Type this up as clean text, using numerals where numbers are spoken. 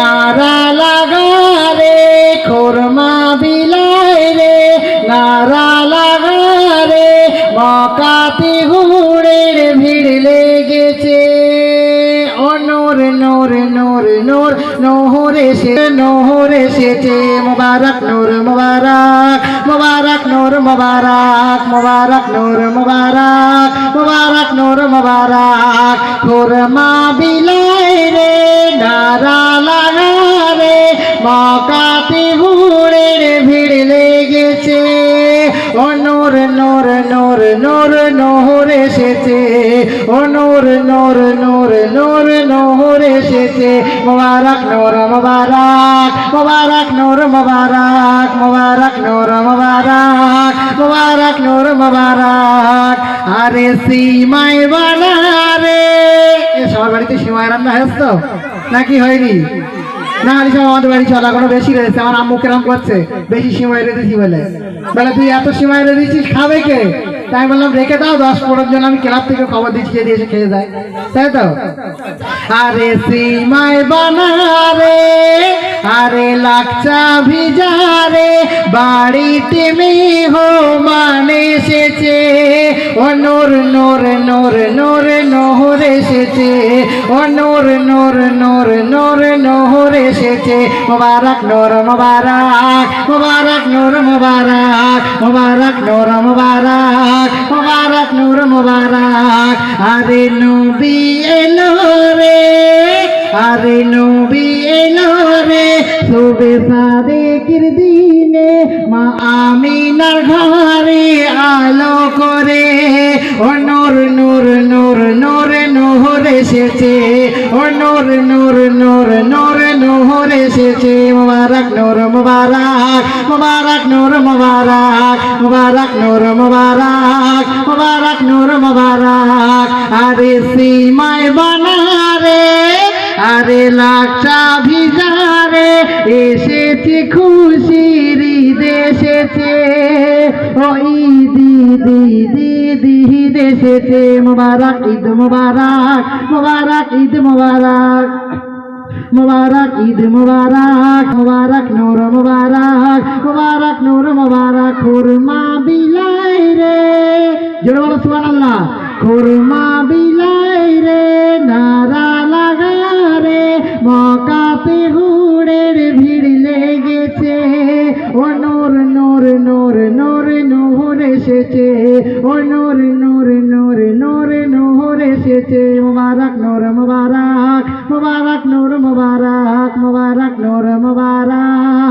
নারা লাগা রে খুরমা বিলাই রে নারা লাগা রে মকাতে হুড়ের ভিড় লেগেছে ও নূর নূর নূর নূর নহর এসেছে মুবারক নূর মুবারক মুবারক নূর মুবারক মুবারক নূর মুবারক মুবারক নূর মুবারক খুরমা বিলাই রে নারা লাগা রে মকাতে হুড়ের ভিড় লেগেছে ও নূর নূর নূর নূর নহর এসেছে ও নূর নূর নূর নূর নহর এসেছে মুবারক নূর মুবারক মুবারক নূর মুবারক মুবারক নূর মুবারক মুবারক নূর মুবারক আরে সিমাই বানা রে সবার বাড়িতে সিমাই রান্না হয়েছে তো নাকি হয়নি না আলি সব আমাদের বাড়ি চলা কোনো বেশি রয়েছে আমার আম্মু কেরম করছে বেশি সিমাই রেখেছি বলে তুই এত সিমাই রেখেছিস খাবে কে তাই বললাম রেখে দাও 10-15 জন আমি ক্লাব থেকে খবর দিচ্ছি যদি এসে খেয়ে যায় তাই তো আরে সিমাই বানা রে আরে লাকচা ভিজা রে বাড়িতে মেহমান এসেছে ও নূর নূর নূর নূর নহর এসেছে ও নূর নূর নূর নূর নহর এসেছে মুবারক নূর মুবারক মুবারক নূর মুবারক মুবারক নূর মুবারক মুবারক নূর মুবারক আরে নবী এলো রে আরে নবী এলো রে শুভে সাদেকের দিনে মা আমিনার ঘরে আলো করে ও নূর নূর নূর নূর নহর এসেছে ও নূর নূর নূর নূর নহর এসেছে মুবারক নূর মুবারক মুবারক নূর মুবারক মুবারক নূর মুবারক মুবারক নূর মুবারক আরে সিমাই বানা রে আরে লাকচা ভিজা রে এসেছে খুশির ঈদ এসেছে ও ঈদ ঈদ ঈদ ঈদ ঈদ এসেছে মুবারক ঈদ মুবারক মুবারক ঈদ মুবারক মুবারক ঈদ মুবারক মুবারক নূর মুবারক মুবারক নূর মুবারক খুরমা বিলাই রে জোরে বলো সুবহানাল্লাহ খুরমা বিলাই রে নারা লাগা রে মকাতে হুড়ের ভিড় লেগেছে ও নূর নূর নূর নূর নহর এসেছে ও নূর নূর নূর নূর নহর এসেছে মুবারক নূর মুবারক মুবারক নূর মুবারক মুবারক নূর মুবারক